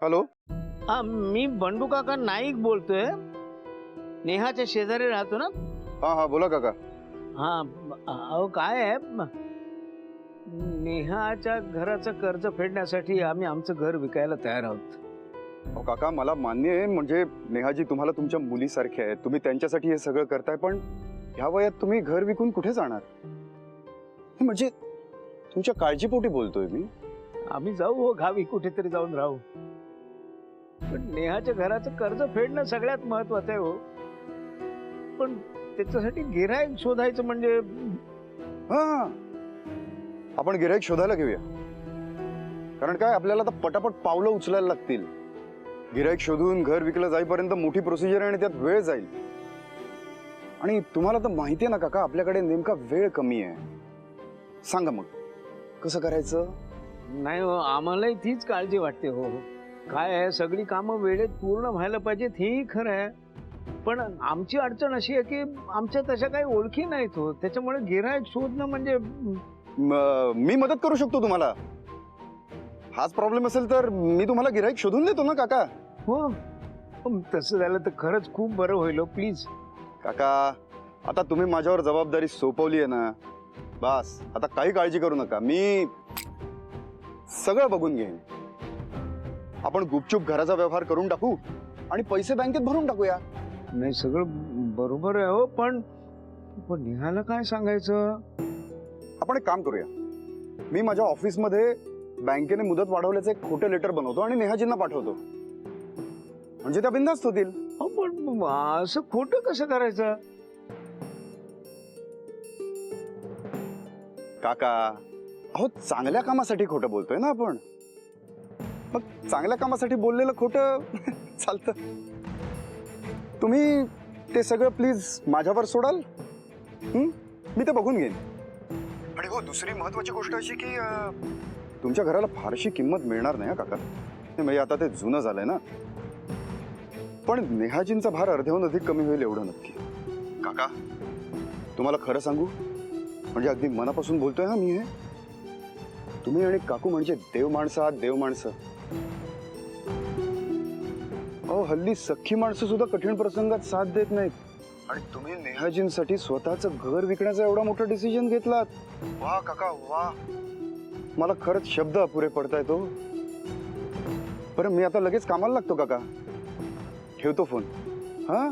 Hello. मी बंडू काका नाईक बोलतोय. नेहाच्या शेजारी राहतो ना. हा हा बोला काका. अहो काय आहे, नेहाच्या घराचं कर्ज फेडण्यासाठी आम्ही आमचं घर विकायला तयार आहोत. अहो काका मला मान्य आहे, म्हणजे नेहाजी तुम्हाला तुमच्या मुलीसारखे आहे, तुम्ही त्यांच्यासाठी हे सगळं करताय, पण ह्या वयात तुम्ही घर विकून कुठे जाणार? म्हणजे तुमच्या काळजीपोटी बोलतोय मी. आम्ही जाऊ हो गावी, कुठेतरी जाऊन राहू, पण नेहाच्या घराचं कर्ज फेडणं सगळ्यात महत्वाचं आहे हो. पण त्याच्यासाठी गिऱ्हाईक शोधायचं म्हणजे हा, आपण गिऱ्हाईक शोधायला घेऊया. कारण काय, आपल्याला आता पटापट पावलं उचलायला लागतील. गिऱ्हाईक शोधून घर विकलं जाईपर्यंत मोठी प्रोसिजर आहे आणि त्यात वेळ जाईल. आणि तुम्हाला तर माहिती आहे ना काका, आपल्याकडे नेमका वेळ कमी आहे. सांगा मग कसं करायचं? नाही हो, आम्हालाही तीच काळजी वाटते हो. काय आहे, सगळी कामं वेळेत पूर्ण व्हायला पाहिजेत, हेही खरं आहे. पण आमची अडचण अशी आहे की आमच्या तशा काही ओळखी नाहीत हो. त्याच्यामुळे गिऱ्हाईक शोधणं म्हणजे मी मदत करू शकतो तुम्हाला. हाच प्रॉब्लेम असेल तर मी तुम्हाला गिऱ्हाईक शोधून देतो ना काका. हो, तसं झालं तर खरंच खूप बरं होईल हो. प्लीज काका, आता तुम्ही माझ्यावर जबाबदारी सोपवली आहे ना, बस आता काही काळजी करू नका, मी सगळं बघून घेईन. आपण गुपचूप घराचा व्यवहार करून टाकू आणि पैसे बँकेत भरून टाकूया. नाही, सगळं बरोबर आहे हो, पण नेहाला काय सांगायचं? आपण एक काम करूया, मी माझ्या ऑफिसमध्ये बँकेने मुदत वाढवल्याचं एक खोटं लेटर बनवतो आणि नेहाजींना पाठवतो, म्हणजे त्या बिनधास्त होतील. पण असं खोटं कसं करायचं? काका, अहो चांगल्या कामासाठी खोटं बोलतोय ना आपण, मग चांगल्या कामासाठी बोललेलं खोटं चालतं. तुम्ही ते सगळं प्लीज माझ्यावर सोडाल, मी ते बघून घेईन. आणि हो, दुसरी महत्वाची गोष्ट अशी की तुमच्या घराला फारशी किंमत मिळणार नाही काका, म्हणजे आता ते जुनं झालंय ना. पण नेहाजींचा भार अर्ध्याहून अधिक कमी होईल एवढं नक्की. काका, तुम्हाला खरं सांगू, म्हणजे अगदी मनापासून बोलतोय हा मी हे. तुम्ही आणि काकू म्हणजे देव माणसं आहात, देव माणसं. अहो हल्ली सख्खी माणसं सुद्धा कठीण प्रसंगात साथ देत नाहीत, आणि तुम्ही नेहाजींसाठी स्वतःचं घर विकण्याचा एवढा मोठा डिसिजन घेतलात. वा काका वा, मला खरंच शब्द अपुरे पडतायत हो. बरं, मी आता लगेच कामाला लागतो काका, ठेवतो फोन. हा,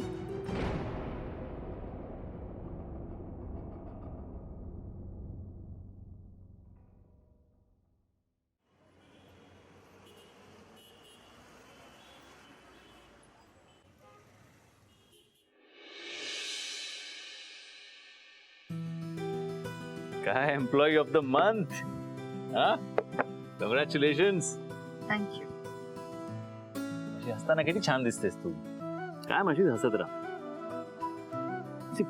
काय employee of the month. Congratulations. Thank you. अशी हसताना किती छान दिसतेस तू. काय माझी हसत राहा.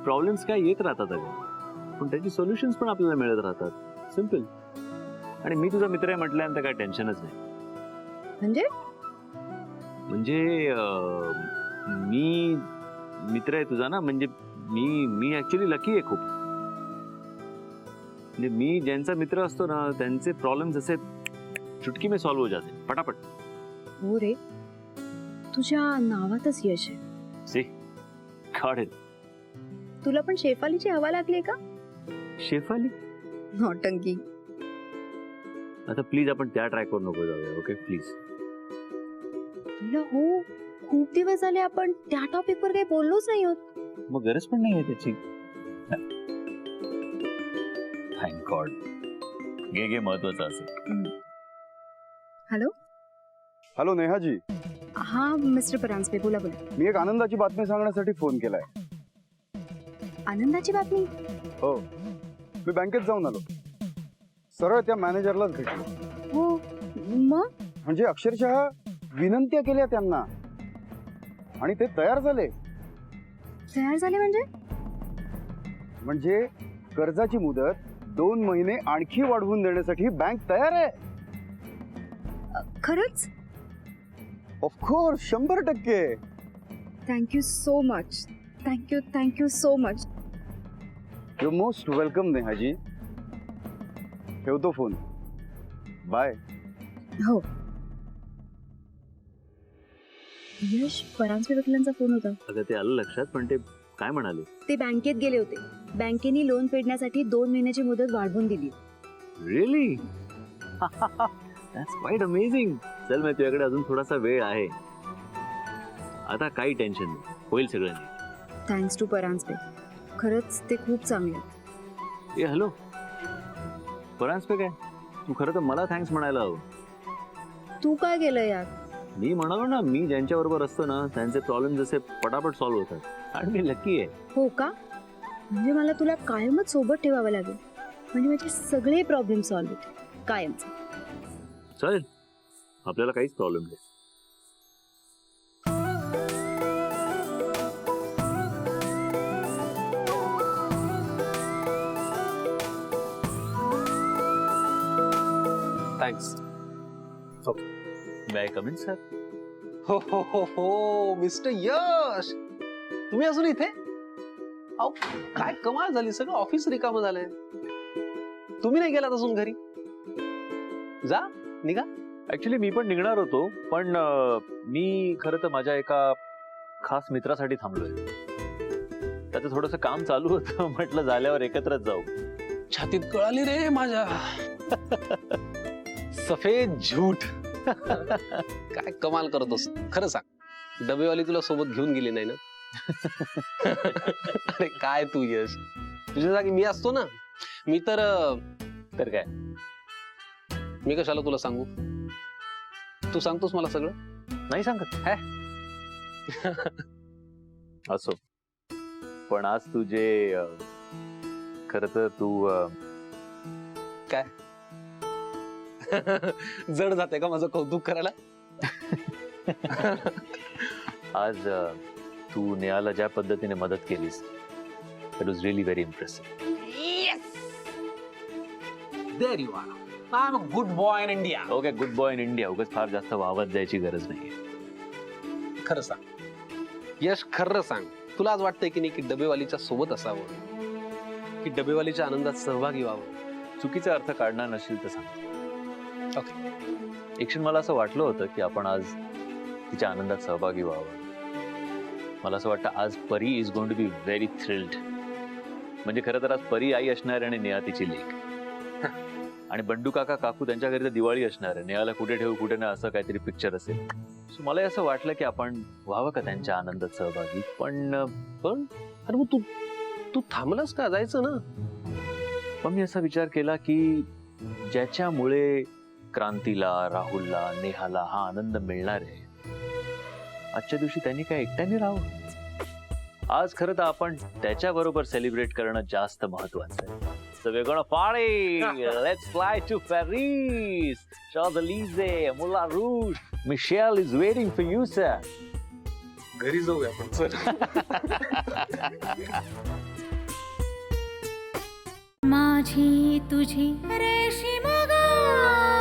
प्रॉब्लेम्स काय येत राहतात अगं, पण त्याची सोल्युशन्स पण आपल्याला मिळत राहतात. सिम्पल. आणि मी तुझा मित्र आहे म्हटल्यानंतर काय टेन्शनच नाही. म्हणजे मी मित्र आहे तुझा ना, म्हणजे मी ऍक्च्युली लकी आहे खूप. म्हणजे मी ज्यांचा मित्र असतो ना, त्यांचे प्रॉब्लेम्स असे चुटकी में सॉल्व्ह हो जाते पटापट. हो रे, तुझ्या नावातच यश आहे. सी काढेल. तुला पण शेफालीची हवा लागली का? शेफाली? नौटंकी. आता प्लीज आपण त्या ट्राय करू नको जाऊया. Okay please. तुला हो, खूप दिवस झाले आपण त्या टॉपिक वर काही बोललोच नाही होत. मग गरज पण नाही आहे त्याची. Thank God. घे महत्वाचं असेल. हॅलो. हॅलो नेहाजी. हा मिस्टर परांजपे, बोला बोला. मी एक आनंदाची बातमी सांगण्यासाठी फोन केलाय. आनंदाची बातमी? हो, मी बँकेत जाऊन आलो, सरळ त्या मॅनेजरलाच भेटलो. हो, मग? म्हणजे अक्षरशः विनंत्या केल्या त्यांना आणि ते तयार झाले. तयार झाले म्हणजे कर्जाची मुदत 2 महिने आणखी वाढवून देण्यासाठी बँक तयार आहे. खरंच? Of course, 100%. Thank you so much. Thank you so much. You most welcome Nehaji. ठेवतो फोन. बाय. हो. यश, परांजपे वकिलांचा फोन होता. अगं ते आलं लक्षात, पण ते काय म्हणाले? ते बँकेत गेले होते. बँकेने लोन फेडण्यासाठी 2 महिन्याची मुदत वाढवून दिली. रिअली? That's quite amazing. चल, मी तुझ्याकडे अजून थोडासा वेळ आहे. आता काही टेन्शन नाही, होईल सगळं नीट. Thanks to Paranjpe. खरंच ते खूप चांगले आहेत. ए हॅलो, परांजपे काय? तू खरं तर मला थँक्स म्हणायला हवं. तू काय केलं यार? मी म्हणालो ना, मी ज्यांच्याबरोबर असतो ना त्यांचे प्रॉब्लेम जसे पटापट सॉल्व्ह होतात. आणि मी लकी आहे. हो का? म्हणजे मला तुला कायमच सोबत ठेवावं लागेल. म्हणजे माझे सगळे प्रॉब्लेम सॉल्व्ह होतील कायमच. चालेल, आपल्याला काहीच प्रॉब्लेम नाही. Thanks. May I come in sir? हो हो हो हो मिस्टर यश, तुम्ही अजून इथे? अहो काय कमाल झाली, सगळं ऑफिस रिकामं झालंय. तुम्ही नाही गेलात अजून घरी? जा, निघा. ऍक्च्युली मी पण निघणार होतो, पण मी खरं तर माझ्या एका खास मित्रासाठी थांबलोय. त्याचं थोडंसं काम चालू होतं, म्हटलं झाल्यावर एकत्रच जाऊ. छातीत कळाली रे माझ्या. सफेद झूठ. काय कमाल करतोस, खरं सांग. डबेवाली तुला सोबत घेऊन गेली नाही ना? अरे काय तू यश, तुझ्या जागी मी असतो ना. मी तर काय, मी कशाला तुला सांगू? तू सांगतोस मला सगळं. नाही सांगत है. असो, पण आज तुझे खर तर तू काय जड जाते का माझं कौतुक करायला? आज तू नेहाला ज्या पद्धतीने मदत केलीस, it was really very impressive. There you are. I'm a good boy in India. Okay, good boy in India. उगाच फार जास्त वावत जायची गरज नाहीये. खरं सांग यश, खरं सांग. तुला आज वाटतंय की नाही की डबेवालीच्या सोबत असावं, की डबेवालीच्या आनंदात सहभागी व्हावं? चुकीचा अर्थ काढणार नसेल तर सांग. ओके. एक क्षण मला असं वाटलं होतं की आपण आज तिच्या आनंदात सहभागी व्हावं. मला असं वाटतं आज Pari is going to be very thrilled. म्हणजे खरं तर आज परी आई असणार आणि नेहा तिची लेक. आणि बंडू काका काकू त्यांच्या घरी तर दिवाळी असणार आहे. नेहाला कुठे ठेवू कुठे नाही असं काहीतरी पिक्चर असेल. सो मला असं वाटलं की आपण व्हावं का त्यांच्या आनंदात सहभागी. पण अरे मग तू थांबलास का? जायचं ना. पण मी असा विचार केला की ज्याच्यामुळे क्रांतीला, राहुलला, नेहाला हा आनंद मिळणार आहे, आजच्या दिवशी त्यांनी काय एकट्याने राहावं. आज खरं तर आपण त्याच्याबरोबर सेलिब्रेट करणं जास्त महत्वाचं आहे. So we're gonna party. Let's fly to Paris. Champs-Élysées, Moulin Rouge. Michelle is waiting for you, sir. घरी जाऊया आपण. चल. माझी तुझी रेशीम गाठ